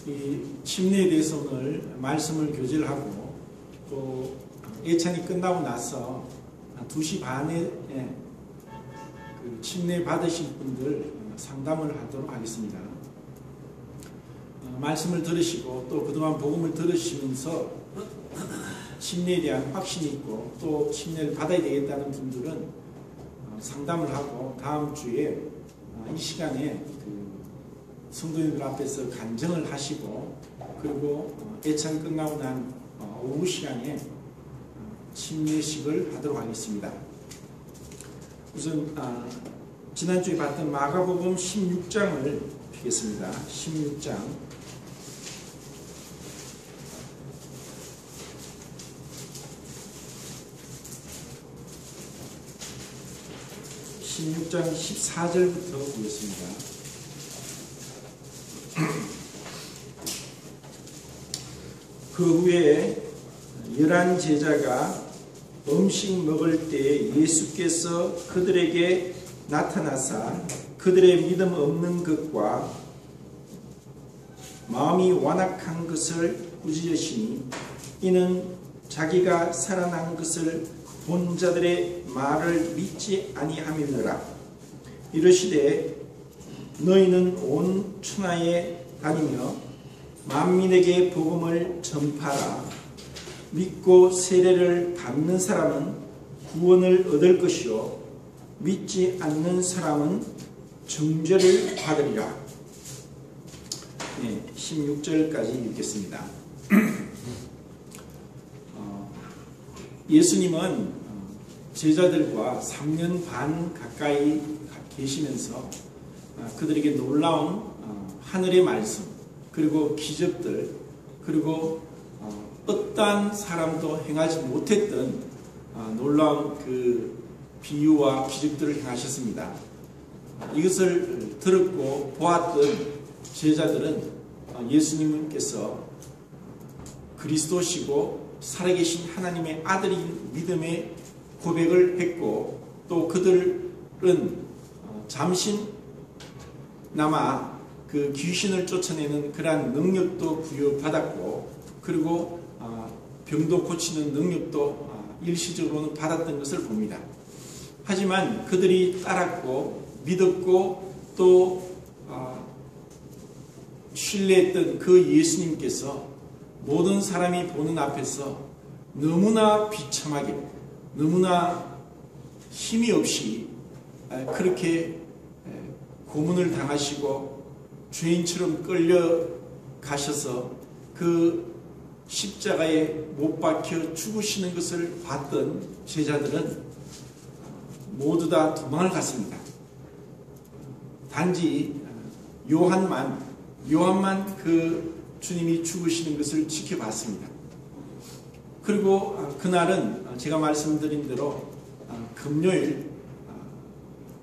이 침례에 대해서 오늘 말씀을 교제하고 또 예찬이 끝나고 나서 2시 반에 그 침례 받으신 분들 상담을 하도록 하겠습니다. 말씀을 들으시고 또 그동안 복음을 들으시면서 침례에 대한 확신이 있고 또 침례를 받아야 되겠다는 분들은 상담을 하고 다음 주에 이 시간에 그 성도님들 앞에서 간증을 하시고 그리고 예찬 끝나고 난 오후 시간에 침례식을 하도록 하겠습니다. 우선 지난주에 봤던 마가복음 16장을 펴겠습니다. 16장 14절부터 보겠습니다. 그 후에 11 제자가 음식 먹을 때 예수께서 그들에게 나타나사 그들의 믿음 없는 것과 마음이 완악한 것을 꾸짖으시니 이는 자기가 살아난 것을 본 자들의 말을 믿지 아니함이니라. 이르시되 너희는 온 천하에 다니며 만민에게 복음을 전파하라. 믿고 세례를 받는 사람은 구원을 얻을 것이요 믿지 않는 사람은 정죄를 받으리라. 16절까지 읽겠습니다. 예수님은 제자들과 3년 반 가까이 계시면서 그들에게 놀라운 하늘의 말씀 그리고 기적들 그리고 어떠한 사람도 행하지 못했던 놀라운 그 비유와 기적들을 행하셨습니다. 이것을 들었고 보았던 제자들은 예수님께서 그리스도시고 살아계신 하나님의 아들인 믿음의 고백을 했고 또 그들은 잠시나마 그 귀신을 쫓아내는 그러한 능력도 부여받았고 그리고 병도 고치는 능력도 일시적으로는 받았던 것을 봅니다. 하지만 그들이 따랐고 믿었고 또 신뢰했던 그 예수님께서 모든 사람이 보는 앞에서 너무나 비참하게 너무나 힘이 없이 그렇게 고문을 당하시고 죄인처럼 끌려가셔서 그 십자가에 못 박혀 죽으시는 것을 봤던 제자들은 모두 다 도망을 갔습니다. 단지 요한만 그 주님이 죽으시는 것을 지켜봤습니다. 그리고 그날은 제가 말씀드린 대로 금요일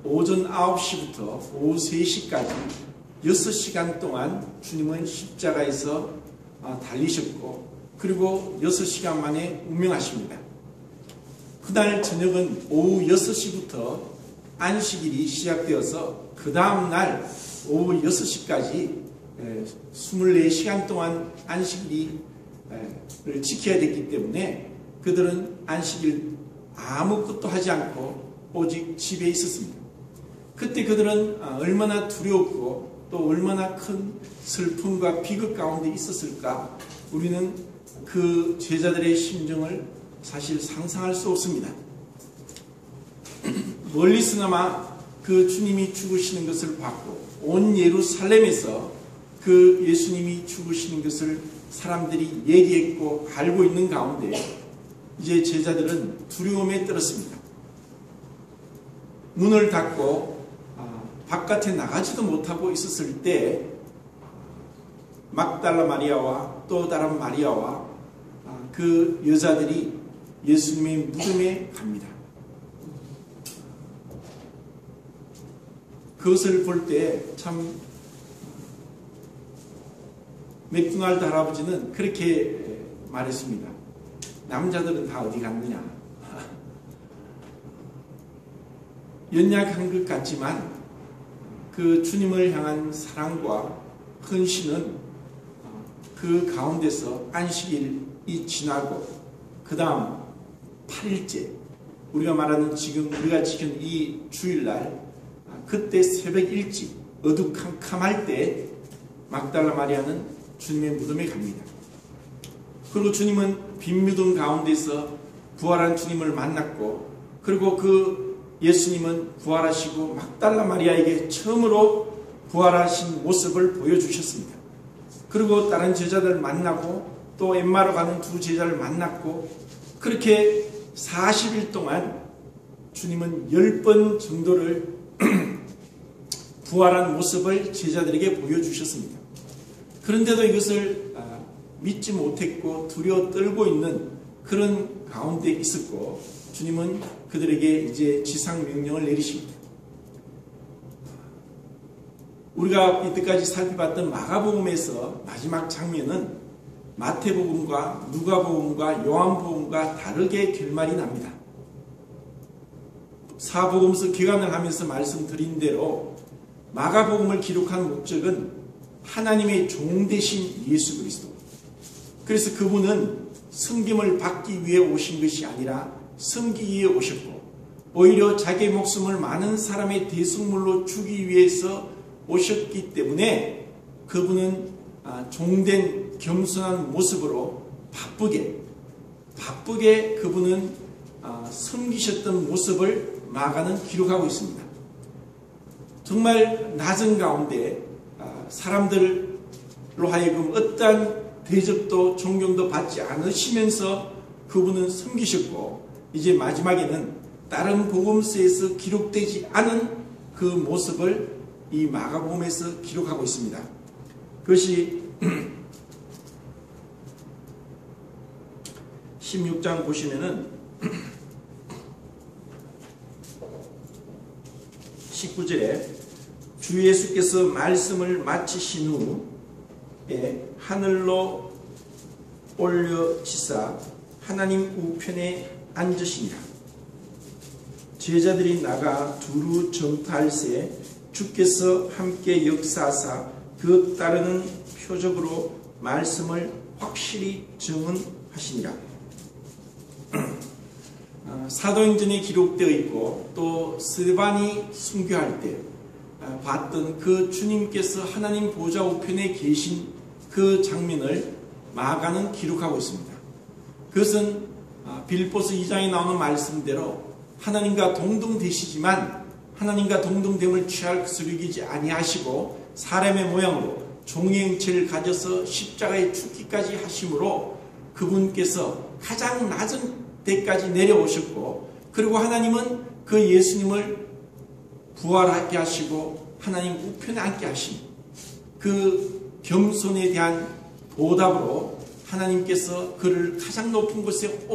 오전 9시부터 오후 3시까지 6시간 동안 주님은 십자가에서 달리셨고 그리고 6시간 만에 운명하십니다. 그날 저녁은 오후 6시부터 안식일이 시작되어서 그 다음 날 오후 6시까지 24시간 동안 안식일을 지켜야 됐기 때문에 그들은 안식일 아무것도 하지 않고 오직 집에 있었습니다. 그때 그들은 얼마나 두려웠고 또 얼마나 큰 슬픔과 비극 가운데 있었을까 우리는 그 제자들의 심정을 사실 상상할 수 없습니다. 멀리서나마 그 주님이 죽으시는 것을 봤고 온 예루살렘에서 그 예수님이 죽으시는 것을 사람들이 얘기했고 알고 있는 가운데 이제 제자들은 두려움에 떨었습니다. 문을 닫고 바깥에 나가지도 못하고 있었을 때 막달라 마리아와 또 다른 마리아와 그 여자들이 예수님의 무덤에 갑니다. 그것을 볼 때 참 맥도날드 할아버지는 그렇게 말했습니다. 남자들은 다 어디 갔느냐. 연약한 것 같지만 그 주님을 향한 사랑과 헌신은 그 가운데서 안식일이 지나고 그 다음 8일째 우리가 말하는 지금 우리가 지킨 이 주일날 그때 새벽 일찍 어두컴컴할 때 막달라 마리아는 주님의 무덤에 갑니다. 그리고 주님은 빈 무덤 가운데서 부활한 주님을 만났고 그리고 그 예수님은 부활하시고 막달라 마리아에게 처음으로 부활하신 모습을 보여주셨습니다. 그리고 다른 제자들 만나고 또 엠마로 가는 두 제자를 만났고 그렇게 40일 동안 주님은 10번 정도를 부활한 모습을 제자들에게 보여주셨습니다. 그런데도 이것을 믿지 못했고 두려워 떨고 있는 그런 가운데 있었고 주님은 그들에게 이제 지상명령을 내리십니다. 우리가 이때까지 살펴봤던 마가복음에서 마지막 장면은 마태복음과 누가복음과 요한복음과 다르게 결말이 납니다. 사복음서 기간을 하면서 말씀드린 대로 마가복음을 기록한 목적은 하나님의 종 되신 예수 그리스도. 그래서 그분은 섬김을 받기 위해 오신 것이 아니라 섬기기 위해 오셨고 오히려 자기의 목숨을 많은 사람의 대속물로 주기 위해서 오셨기 때문에 그분은 종된 겸손한 모습으로 바쁘게 그분은 섬기셨던 모습을 마가는 기록하고 있습니다. 정말 낮은 가운데 사람들로 하여금 어떠한 대접도 존경도 받지 않으시면서 그분은 섬기셨고 이제 마지막에는 다른 복음서에서 기록되지 않은 그 모습을 이 마가복음에서 기록하고 있습니다. 그것이 16장 보시면은 19절에 주 예수께서 말씀을 마치신 후에 하늘로 올려지사 하나님 우편에 앉으시니라. 제자들이 나가 두루 전파할새 주께서 함께 역사하사 그 따르는 표적으로 말씀을 확실히 증언하시니라. 사도행전에 기록되어 있고 또 스데반이 순교할 때 봤던 그 주님께서 하나님 보좌 우편에 계신 그 장면을 마가는 기록하고 있습니다. 그것은 빌립보서 2장에 나오는 말씀대로 하나님과 동등되시지만 하나님과 동등됨을 취할 것을 여기지 아니하시고 사람의 모양으로 종의 형체를 가져서 십자가에 죽기까지 하심으로 그분께서 가장 낮은 데까지 내려오셨고 그리고 하나님은 그 예수님을 부활하게 하시고 하나님 우편에 앉게 하신 그 겸손에 대한 보답으로 하나님께서 그를 가장 높은 곳에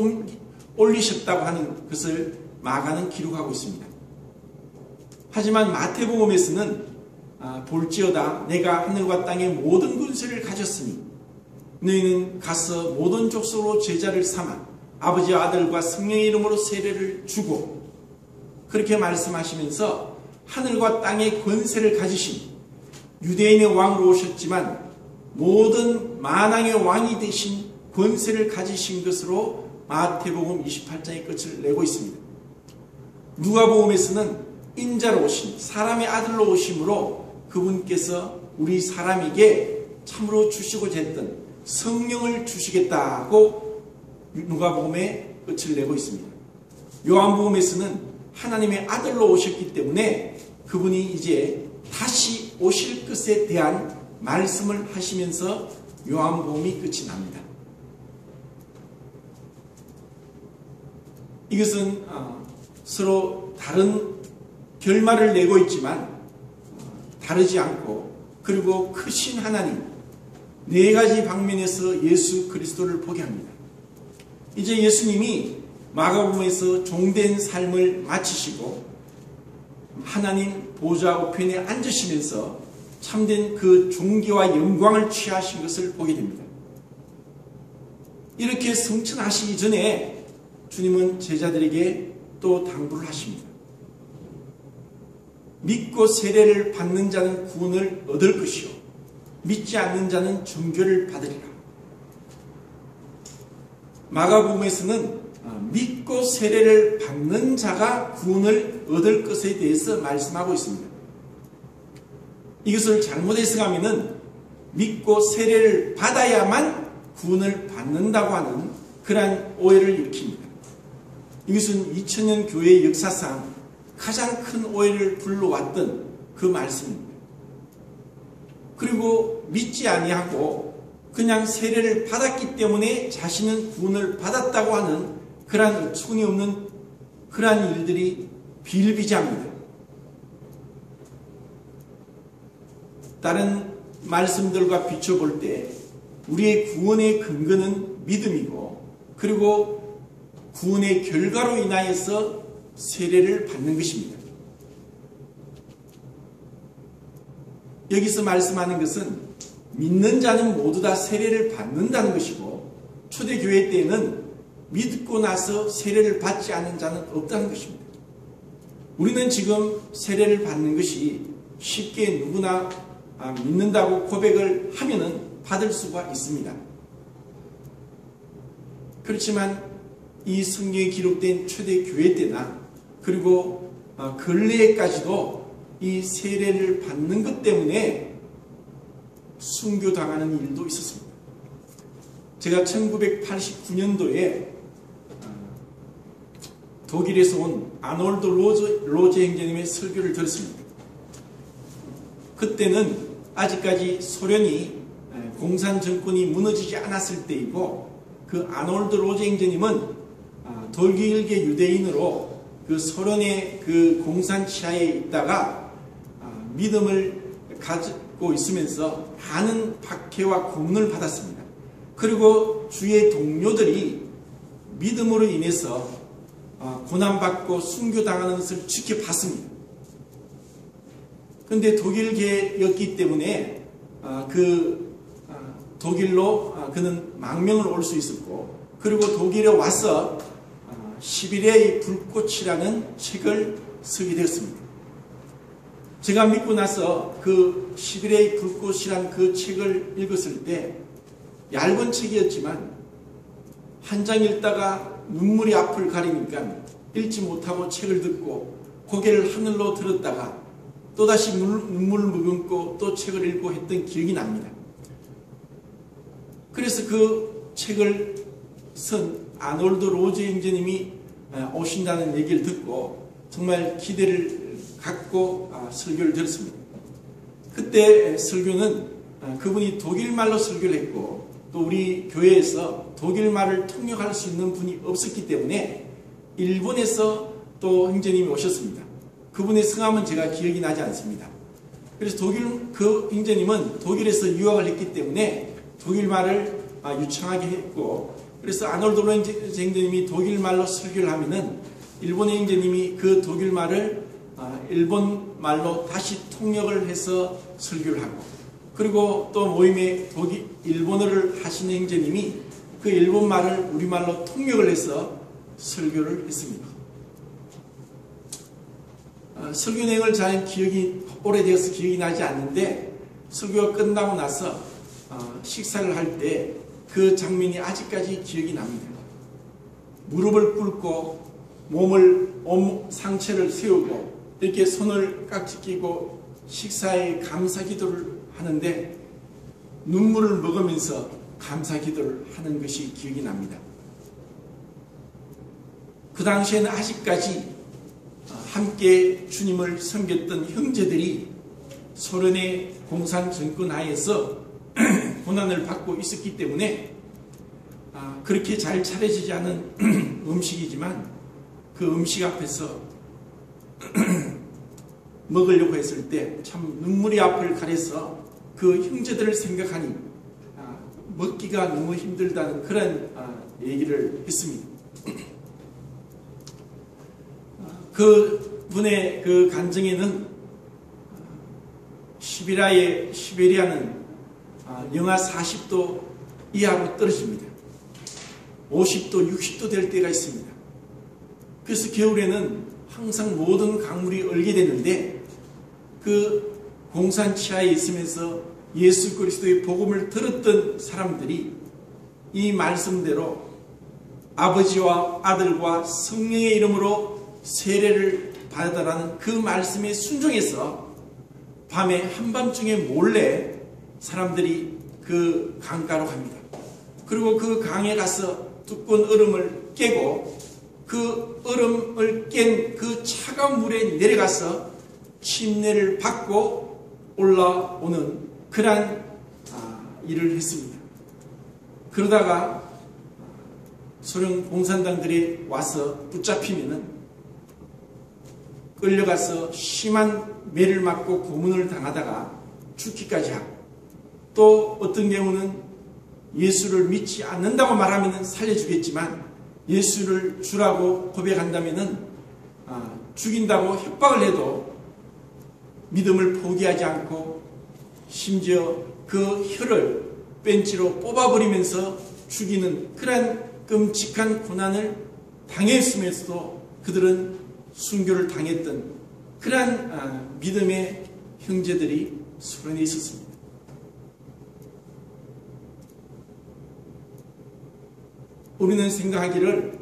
올리셨다고 하는 것을 마가는 기록하고 있습니다. 하지만 마태복음에서는 볼지어다 내가 하늘과 땅의 모든 권세를 가졌으니 너희는 가서 모든 족속으로 제자를 삼아 아버지와 아들과 성령의 이름으로 세례를 주고 그렇게 말씀하시면서 하늘과 땅의 권세를 가지신 유대인의 왕으로 오셨지만 모든 만왕의 왕이 되신 권세를 가지신 것으로 마태복음 28장의 끝을 내고 있습니다. 누가복음에서는 인자로 오신 사람의 아들로 오심으로 그분께서 우리 사람에게 참으로 주시고자 했던 성령을 주시겠다고 누가복음의 끝을 내고 있습니다. 요한복음에서는 하나님의 아들로 오셨기 때문에 그분이 이제 다시 오실 것에 대한 말씀을 하시면서 요한복음이 끝이 납니다. 이것은 서로 다른 결말을 내고 있지만 다르지 않고 그리고 크신 하나님 네 가지 방면에서 예수 그리스도를 보게 합니다. 이제 예수님이 마가복음에서 종된 삶을 마치시고 하나님 보좌 우편에 앉으시면서 참된 그 존귀와 영광을 취하신 것을 보게 됩니다. 이렇게 성천하시기 전에 주님은 제자들에게 또 당부를 하십니다. 믿고 세례를 받는 자는 구원을 얻을 것이요 믿지 않는 자는 정죄를 받으리라. 마가복음에서는 믿고 세례를 받는 자가 구원을 얻을 것에 대해서 말씀하고 있습니다. 이것을 잘못 해석하면은 믿고 세례를 받아야만 구원을 받는다고 하는 그러한 오해를 일으킵니다. 이것은 2000년 교회의 역사상 가장 큰 오해를 불러왔던 그 말씀입니다. 그리고 믿지 아니하고 그냥 세례를 받았기 때문에 자신은 구원을 받았다고 하는 그러한 어처구니 없는 그러한 일들이 비일비재합니다. 다른 말씀들과 비춰볼 때 우리의 구원의 근거는 믿음이고, 그리고 구원의 결과로 인하여서 세례를 받는 것입니다. 여기서 말씀하는 것은 믿는 자는 모두 다 세례를 받는다는 것이고, 초대교회 때에는 믿고 나서 세례를 받지 않은 자는 없다는 것입니다. 우리는 지금 세례를 받는 것이 쉽게 누구나 믿는다고 고백을 하면은 받을 수가 있습니다. 그렇지만 이 성경에 기록된 초대교회 때나 그리고 근래에까지도 이 세례를 받는 것 때문에 순교당하는 일도 있었습니다. 제가 1989년도에 독일에서 온 아놀드 로제 형제님의 설교를 들었습니다. 그때는 아직까지 소련이 공산 정권이 무너지지 않았을 때이고, 그 아놀드 로제 형제님은 독일계 유대인으로 그 소련의 그 공산 치하에 있다가 믿음을 가지고 있으면서 많은 박해와 고문을 받았습니다. 그리고 주의 동료들이 믿음으로 인해서 고난받고 순교당하는 것을 지켜봤습니다. 그런데 독일계였기 때문에 독일로 그는 망명을 올 수 있었고, 그리고 독일에 와서 시베리아의 불꽃이라는 책을 쓰게 되었습니다. 제가 믿고 나서 그 시베리아의 불꽃이라는 그 책을 읽었을 때 얇은 책이었지만 한 장 읽다가 눈물이 앞을 가리니까 읽지 못하고 책을 듣고 고개를 하늘로 들었다가 또다시 눈물을 머금고 또 책을 읽고 했던 기억이 납니다. 그래서 그 책을 쓴 아놀드 로제 형제님이 오신다는 얘기를 듣고 정말 기대를 갖고 설교를 들었습니다. 그때 설교는 그분이 독일말로 설교를 했고, 또 우리 교회에서 독일말을 통역할 수 있는 분이 없었기 때문에 일본에서 또 형제님이 오셨습니다. 그분의 성함은 제가 기억이 나지 않습니다. 그래서 그 형제님은 독일에서 유학을 했기 때문에 독일말을 유창하게 했고, 그래서 아놀드 로제 형제님이 독일말로 설교를 하면은 일본의 형제님이 그 독일말을 일본말로 다시 통역을 해서 설교를 하고, 그리고 또 모임에 일본어를 하시는 형제님이 그 일본말을 우리말로 통역을 해서 설교를 했습니다. 설교 내용을 잘 오래되어서 기억이 나지 않는데, 설교가 끝나고 나서 식사를 할 때 그 장면이 아직까지 기억이 납니다. 무릎을 꿇고 상체를 세우고 이렇게 손을 깍지 끼고 식사에 감사 기도를 하는데 눈물을 먹으면서 감사 기도를 하는 것이 기억이 납니다. 그 당시에는 아직까지 함께 주님을 섬겼던 형제들이 소련의 공산 정권 하에서 고난을 받고 있었기 때문에 그렇게 잘 차려지지 않은 음식이지만 그 음식 앞에서 먹으려고 했을 때 참 눈물이 앞을 가려서 그 형제들을 생각하니 먹기가 너무 힘들다는 그런 얘기를 했습니다. 그 분의 그 간증에는 시베리아는 영하 40도 이하로 떨어집니다. 50도, 60도 될 때가 있습니다. 그래서 겨울에는 항상 모든 강물이 얼게 되는데, 그 공산 치하에 있으면서 예수 그리스도의 복음을 들었던 사람들이 이 말씀대로 아버지와 아들과 성령의 이름으로 세례를 받아라는 그 말씀에 순종해서 밤에 한밤중에 몰래 사람들이 그 강가로 갑니다. 그리고 그 강에 가서 두꺼운 얼음을 깨고 그 얼음을 깬 그 차가운 물에 내려가서 침례를 받고 올라오는 그러한 일을 했습니다. 그러다가 소련 공산당들이 와서 붙잡히면은 끌려가서 심한 매를 맞고 고문을 당하다가 죽기까지 하고, 또 어떤 경우는 예수를 믿지 않는다고 말하면 살려주겠지만 예수를 주라고 고백한다면 죽인다고 협박을 해도 믿음을 포기하지 않고 심지어 그 혀를 벤치로 뽑아버리면서 죽이는 그러한 끔찍한 고난을 당했으면서도 그들은 순교를 당했던 그러한 믿음의 형제들이 소련에 있었습니다. 우리는 생각하기를,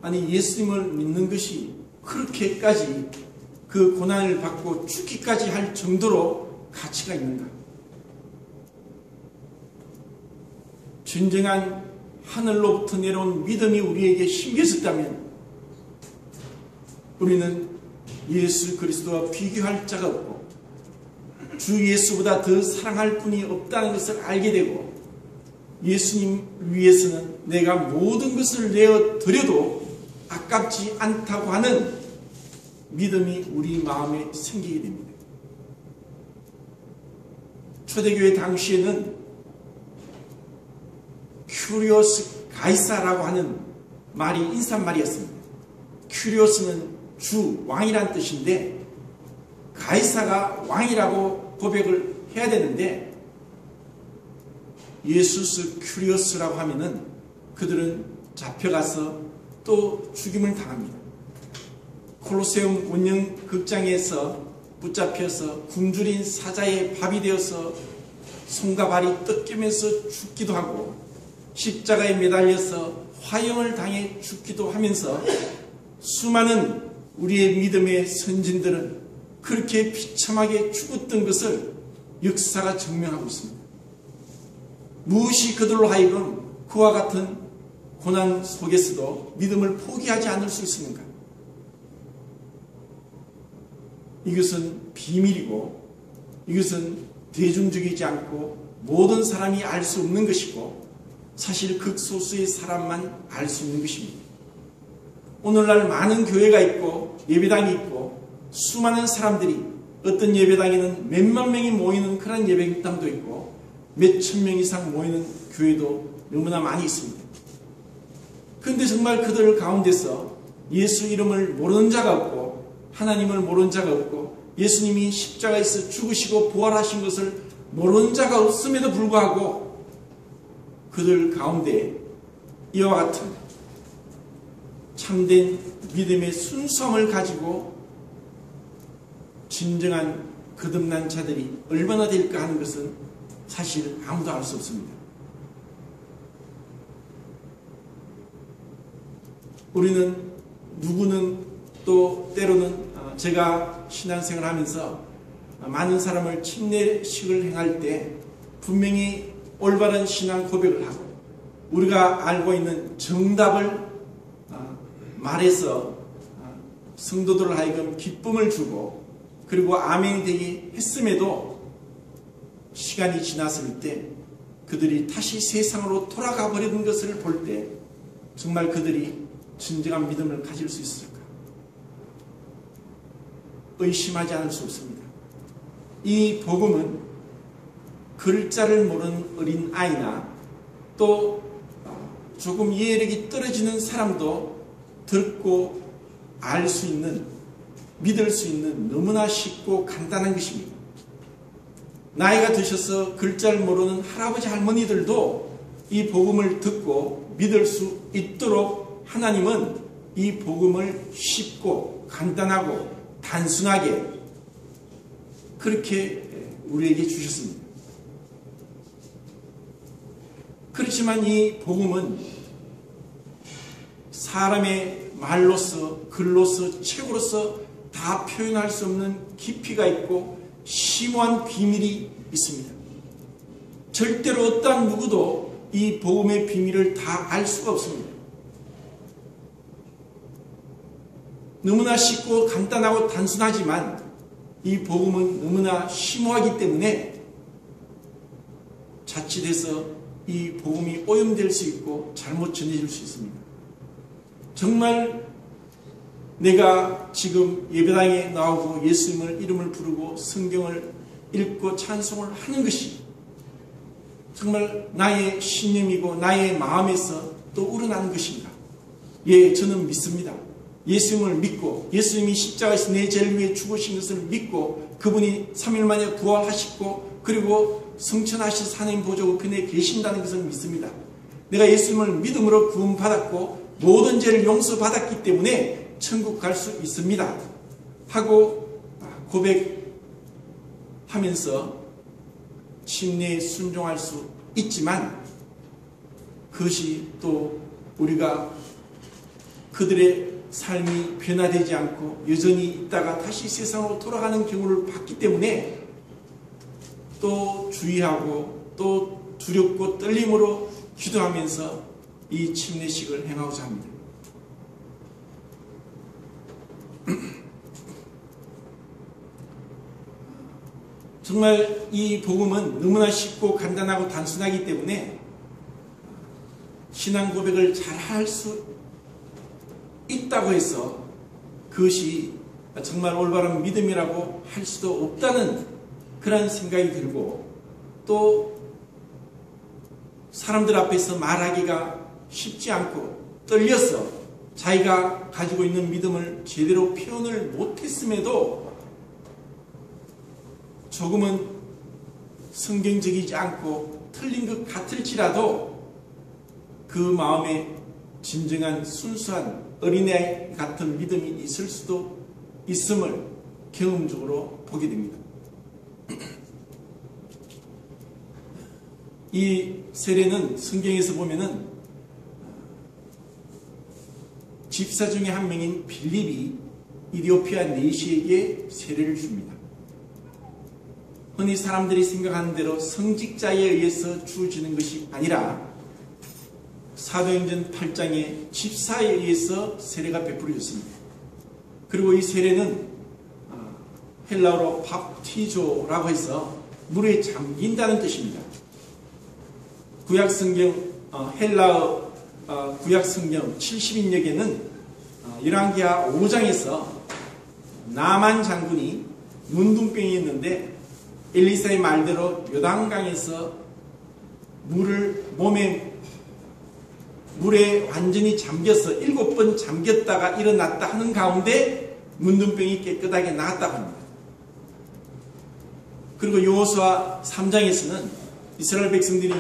아니 예수님을 믿는 것이 그렇게까지 그 고난을 받고 죽기까지 할 정도로 가치가 있는가? 진정한 하늘로부터 내려온 믿음이 우리에게 심겨졌다면 우리는 예수 그리스도와 비교할 자가 없고 주 예수보다 더 사랑할 분이 없다는 것을 알게 되고, 예수님 위해서는 내가 모든 것을 내어 드려도 아깝지 않다고 하는 믿음이 우리 마음에 생기게 됩니다. 초대교회 당시에는 큐리오스 가이사라고 하는 말이 인사말이었습니다. 큐리오스는 주, 왕이란 뜻인데 가이사가 왕이라고 고백을 해야 되는데 예수스 큐리오스라고 하면은 그들은 잡혀가서 또 죽임을 당합니다. 콜로세움 운영 극장에서 붙잡혀서 굶주린 사자의 밥이 되어서 손과 발이 뜯기면서 죽기도 하고, 십자가에 매달려서 화형을 당해 죽기도 하면서 수많은 우리의 믿음의 선진들은 그렇게 비참하게 죽었던 것을 역사가 증명하고 있습니다. 무엇이 그들로 하여금 그와 같은 고난 속에서도 믿음을 포기하지 않을 수 있습니까? 이것은 비밀이고 이것은 대중적이지 않고 모든 사람이 알 수 없는 것이고 사실 극소수의 사람만 알 수 있는 것입니다. 오늘날 많은 교회가 있고 예배당이 있고 수많은 사람들이, 어떤 예배당에는 몇만 명이 모이는 그런 예배당도 있고 몇천 명 이상 모이는 교회도 너무나 많이 있습니다. 그런데 정말 그들 가운데서 예수 이름을 모르는 자가 없고 하나님을 모르는 자가 없고 예수님이 십자가에서 죽으시고 부활하신 것을 모르는 자가 없음에도 불구하고 그들 가운데 이와 같은 참된 믿음의 순수함을 가지고 진정한 거듭난 자들이 얼마나 될까 하는 것은 사실 아무도 알 수 없습니다. 우리는 누구는 또 때로는 제가 신앙생활을 하면서 많은 사람을 침례식을 행할 때 분명히 올바른 신앙 고백을 하고 우리가 알고 있는 정답을 말해서 성도들을 하여금 기쁨을 주고 그리고 아멘이 되게 했음에도 시간이 지났을 때 그들이 다시 세상으로 돌아가 버리는 것을 볼 때 정말 그들이 진정한 믿음을 가질 수 있을까? 의심하지 않을 수 없습니다. 이 복음은 글자를 모르는 어린 아이나 또 조금 이해력이 떨어지는 사람도 듣고 알 수 있는, 믿을 수 있는 너무나 쉽고 간단한 것입니다. 나이가 드셔서 글자를 모르는 할아버지 할머니들도 이 복음을 듣고 믿을 수 있도록 하나님은 이 복음을 쉽고 간단하고 단순하게 그렇게 우리에게 주셨습니다. 그렇지만 이 복음은 사람의 말로서, 글로서, 책으로서 다 표현할 수 없는 깊이가 있고 심오한 비밀이 있습니다. 절대로 어떠한 누구도 이 복음의 비밀을 다 알 수가 없습니다. 너무나 쉽고 간단하고 단순하지만 이 복음은 너무나 심오하기 때문에 자칫해서 이 복음이 오염될 수 있고 잘못 전해질 수 있습니다. 정말 내가 지금 예배당에 나오고 예수님을 이름을 부르고 성경을 읽고 찬송을 하는 것이 정말 나의 신념이고 나의 마음에서 또 우러나는 것인가? 예, 저는 믿습니다. 예수님을 믿고 예수님이 십자가에서 내 죄를 위해 죽으신 것을 믿고 그분이 3일 만에 부활하시고 그리고 성천하신 하나님 보좌 우편에 계신다는 것을 믿습니다. 내가 예수님을 믿음으로 구원받았고 모든 죄를 용서받았기 때문에 천국 갈 수 있습니다 하고 고백하면서 침례에 순종할 수 있지만 그것이 또 우리가 그들의 삶이 변화되지 않고 여전히 있다가 다시 세상으로 돌아가는 경우를 봤기 때문에 또 주의하고 또 두렵고 떨림으로 기도하면서 이 침례식을 행하고자 합니다. 정말 이 복음은 너무나 쉽고 간단하고 단순하기 때문에 신앙 고백을 잘 할 수 있다고 해서 그것이 정말 올바른 믿음이라고 할 수도 없다는 그런 생각이 들고 또 사람들 앞에서 말하기가 쉽지 않고 떨려서 자기가 가지고 있는 믿음을 제대로 표현을 못했음에도 조금은 성경적이지 않고 틀린 것 같을지라도 그 마음에 진정한 순수한 어린애 같은 믿음이 있을 수도 있음을 경험적으로 보게 됩니다. 이 세례는 성경에서 보면은 집사 중에 한 명인 빌립이 이디오피아 내시에게 세례를 줍니다. 흔히 사람들이 생각하는 대로 성직자에 의해서 주어지는 것이 아니라 사도행전 8장에 집사에 의해서 세례가 베풀어졌습니다. 그리고 이 세례는 헬라어로 밥티조라고 해서 물에 잠긴다는 뜻입니다. 구약성경 헬라어 구약성경 70인역에는 열왕기하 5장에서 나만 장군이 문둥병이 있는데 엘리사의 말대로 요단강에서 물에 완전히 잠겨서 7번 잠겼다가 일어났다 하는 가운데 문둥병이 깨끗하게 나았다고 합니다. 그리고 여호수아 3장에서는 이스라엘 백성들이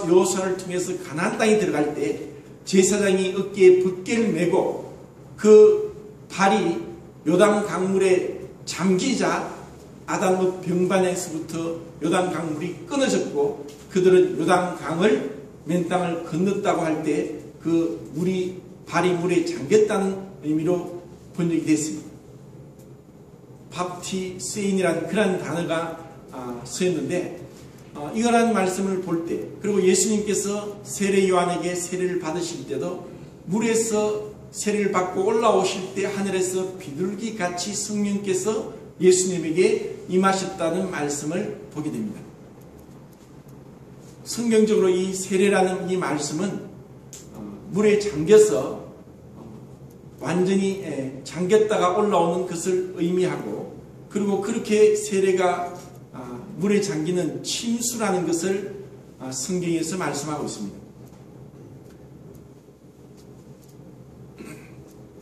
여호수아를 통해서 가나안 땅에 들어갈 때 제사장이 어깨에 붓개를 메고 그 발이 요단 강물에 잠기자 아담의 병반에서부터 요단 강물이 끊어졌고 그들은 요단 강을 맨 땅을 건넜다고 할 때 그 발이 물에 잠겼다는 의미로 번역이 됐습니다. 밥티세인이라는 그런 단어가 쓰였는데 이거라는 말씀을 볼 때 그리고 예수님께서 세례 요한에게 세례를 받으실 때도 물에서 세례를 받고 올라오실 때 하늘에서 비둘기 같이 성령께서 예수님에게 임하셨다는 말씀을 보게 됩니다. 성경적으로 이 세례라는 이 말씀은 물에 잠겨서 완전히 잠겼다가 올라오는 것을 의미하고 그리고 그렇게 세례가 물에 잠기는 침수라는 것을 성경에서 말씀하고 있습니다.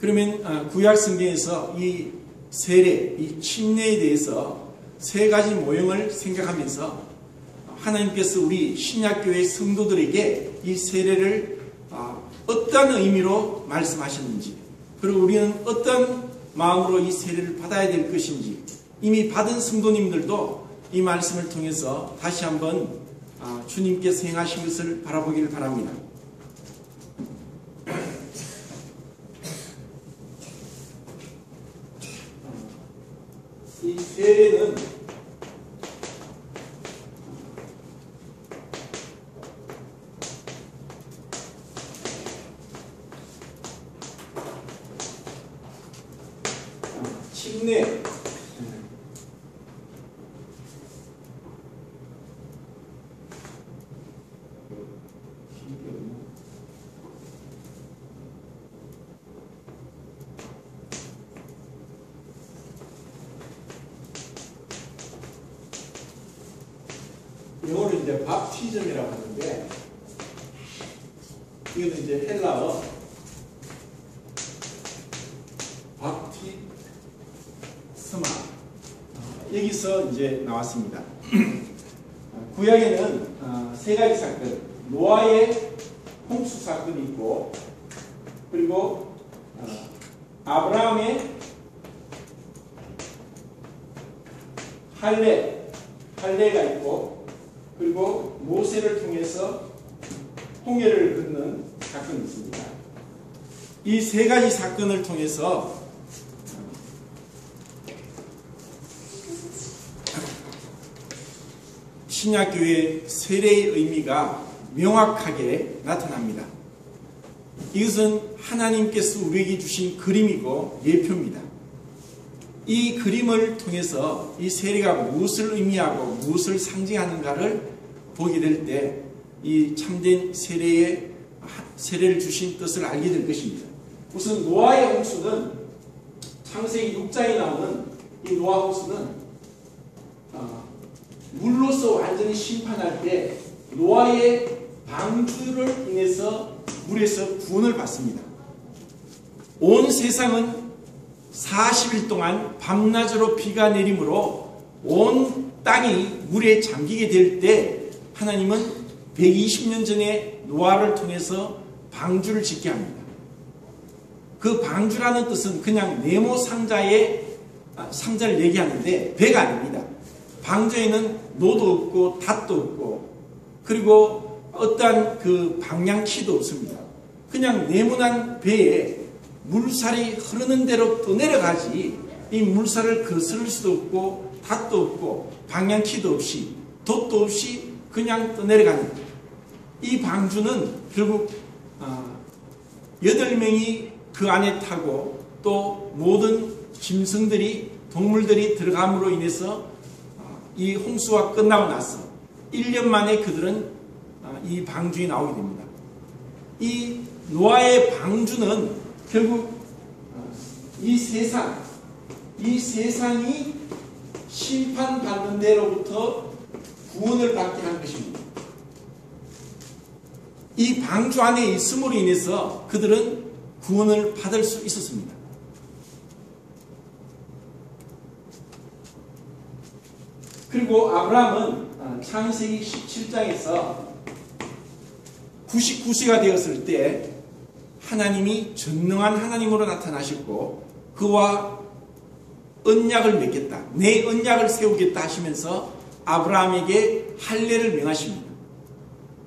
그러면 구약 성경에서 이 세례, 이 침례에 대해서 세 가지 모형을 생각하면서 하나님께서 우리 신약교회 성도들에게 이 세례를 어떤 의미로 말씀하셨는지 그리고 우리는 어떤 마음으로 이 세례를 받아야 될 것인지 이미 받은 성도님들도 이 말씀을 통해서 다시 한번 주님께서 행하신 것을 바라보기를 바랍니다. 세례는 침례 영어로 이제 밥티즘이라고 하는데 이거는 이제 헬라어 밥티스마 여기서 이제 나왔습니다. 구약에는 세 가지 사건, 노아의 홍수 사건이 있고, 그리고 아브라함의 할례가 있고, 그리고 모세를 통해서 홍해를 걷는 사건이 있습니다. 이 세 가지 사건을 통해서 신약교회의 세례의 의미가 명확하게 나타납니다. 이것은 하나님께서 우리에게 주신 그림이고 예표입니다. 이 그림을 통해서 이 세례가 무엇을 의미하고 무엇을 상징하는가를 보게 될 때 이 참된 세례를 주신 뜻을 알게 될 것입니다. 우선 노아의 홍수는 창세기 6장에 나오는 이 노아 홍수는 물로서 완전히 심판할 때 노아의 방주를 인해서 물에서 구원을 받습니다. 온 세상은 40일 동안 밤낮으로 비가 내리므로 온 땅이 물에 잠기게 될 때 하나님은 120년 전에 노아를 통해서 방주를 짓게 합니다. 그 방주라는 뜻은 그냥 네모 상자를 얘기하는데 배가 아닙니다. 방주에는 노도 없고 닷도 없고 그리고 어떠한 그 방향키도 없습니다. 그냥 네모난 배에 물살이 흐르는 대로 떠내려가지 이 물살을 거스를 수도 없고 닷도 없고 방향키도 없이 돛도 없이 그냥 떠내려가는 거예요. 이 방주는 결국 8명이 그 안에 타고 또 모든 짐승들이 동물들이 들어감으로 인해서 이 홍수가 끝나고 나서 1년 만에 그들은 이 방주에 나오게 됩니다. 이 노아의 방주는 결국 이 세상이 심판받는 데로부터 구원을 받게 한 것입니다. 이 방주 안에 있음으로 인해서 그들은 구원을 받을 수 있었습니다. 그리고 아브라함은 창세기 17장에서 99세가 되었을 때 하나님이 전능한 하나님으로 나타나셨고 그와 언약을 맺겠다. 내 언약을 세우겠다 하시면서 아브라함에게 할례를 명하십니다.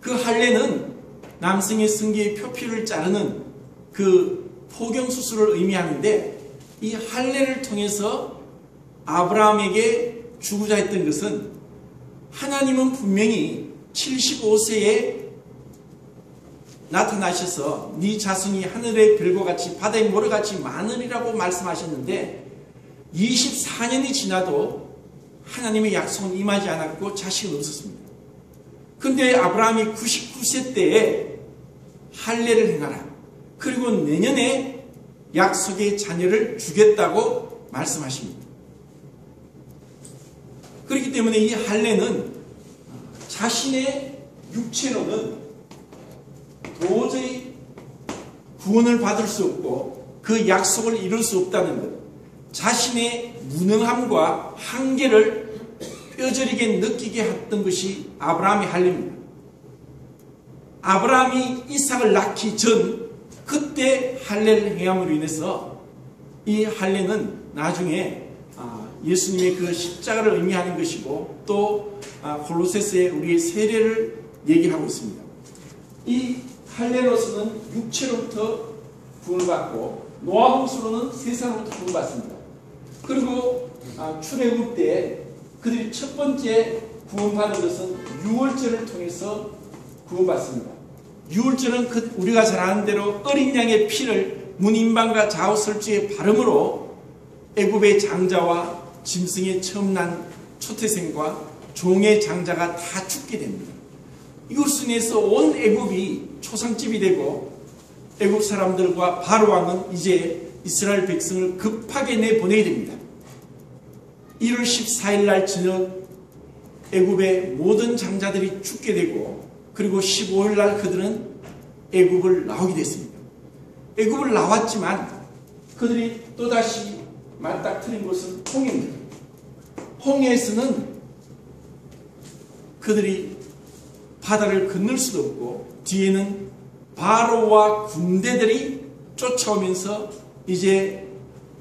그 할례는 남성의 성기의 표피를 자르는 그 포경수술을 의미하는데 이 할례를 통해서 아브라함에게 주고자 했던 것은 하나님은 분명히 75세에 나타나셔서 네 자손이 하늘의 별과 같이 바다의 모래같이 많으리라고 말씀하셨는데 24년이 지나도 하나님의 약속은 임하지 않았고 자식은 없었습니다. 그런데 아브라함이 99세 때에 할례를 행하라. 그리고 내년에 약속의 자녀를 주겠다고 말씀하십니다. 그렇기 때문에 이 할례는 자신의 육체로는 도저히 구원을 받을 수 없고 그 약속을 이룰 수 없다는 것, 자신의 무능함과 한계를 뼈저리게 느끼게 했던 것이 아브라함의 할례입니다. 아브라함이 이삭을 낳기 전 그때 할례를 행함으로 인해서 이 할례는 나중에 예수님의 그 십자가를 의미하는 것이고 또 골로새서에 우리의 세례를 얘기하고 있습니다. 이 할례로서는 육체로부터 구원을 받고 노아 홍수로는 세상으로부터 구원을 받습니다. 그리고 출애굽 때 그들이 첫 번째 구원받은 것은 유월절을 통해서 구원받습니다. 유월절은 우리가 잘 아는 대로 어린 양의 피를 문인방과 좌우설주에 바름으로 애굽의 장자와 짐승의 처음 난 초태생과 종의 장자가 다 죽게 됩니다. 이것으로 인해서 온 애굽이 초상집이 되고 애굽 사람들과 바로 왕은 이제 이스라엘 백성을 급하게 내보내야 됩니다. 1월 14일 날 저녁 애굽의 모든 장자들이 죽게 되고 그리고 15일 날 그들은 애굽을 나오게 됐습니다. 애굽을 나왔지만 그들이 또다시 맞닥뜨린 곳은 홍해입니다. 홍해에서는 그들이 바다를 건널 수도 없고 뒤에는 바로와 군대들이 쫓아오면서 이제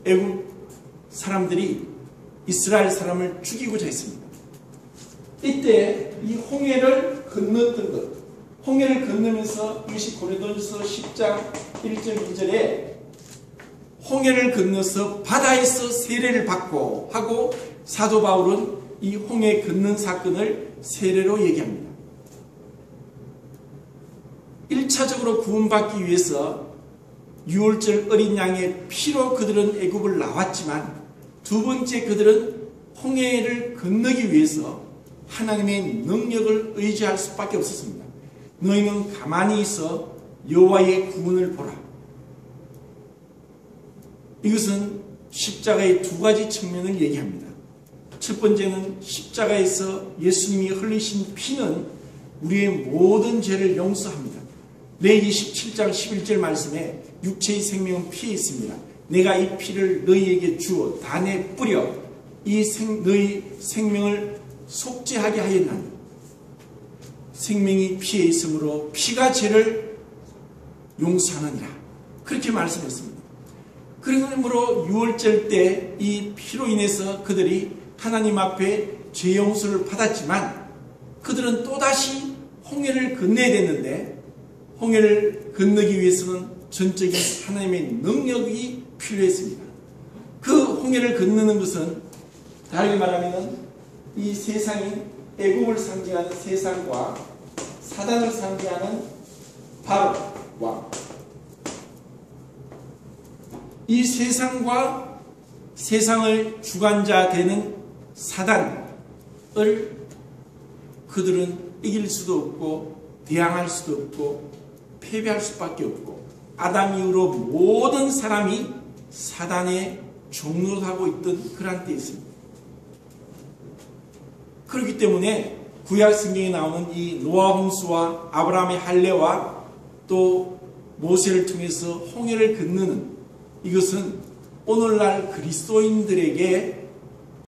애굽 사람들이 이스라엘 사람을 죽이고자 했습니다. 이때 이 홍해를 건넜던 것, 홍해를 건너면서 이것이 고린도전서 10장 1절 2절에 홍해를 건너서 바다에서 세례를 받고 하고 사도 바울은 이 홍해 건넌 사건을 세례로 얘기합니다. 1차적으로 구원받기 위해서 유월절 어린 양의 피로 그들은 애굽을 나왔지만 두 번째 그들은 홍해를 건너기 위해서 하나님의 능력을 의지할 수밖에 없었습니다. 너희는 가만히 있어 여호와의 구원을 보라. 이것은 십자가의 두 가지 측면을 얘기합니다. 첫 번째는 십자가에서 예수님이 흘리신 피는 우리의 모든 죄를 용서합니다. 레위기 17장 11절 말씀에 육체의 생명은 피에 있습니다. 내가 이 피를 너희에게 주어 단에 뿌려 너희 생명을 속죄하게 하였나니 생명이 피에 있으므로 피가 죄를 용서하느니라. 그렇게 말씀했습니다. 그러므로 유월절 때 이 피로 인해서 그들이 하나님 앞에 죄 용서를 받았지만 그들은 또다시 홍해를 건너야 됐는데 홍해를 건너기 위해서는 전적인 하나님의 능력이 필요했습니다. 그 홍해를 건너는 것은 다르게 말하면 이 세상인 애굽을 상징하는 세상과 사단을 상징하는 바로 왕, 이 세상과 세상을 주관자 되는 사단을 그들은 이길 수도 없고 대항할 수도 없고 패배할 수밖에 없고 아담 이후로 모든 사람이 사단에 종노하고 있던 그런 때 있습니다. 그렇기 때문에 구약 성경에 나오는 이 노아 홍수와 아브라함의 할례와 또 모세를 통해서 홍해를 건너는 이것은 오늘날 그리스도인들에게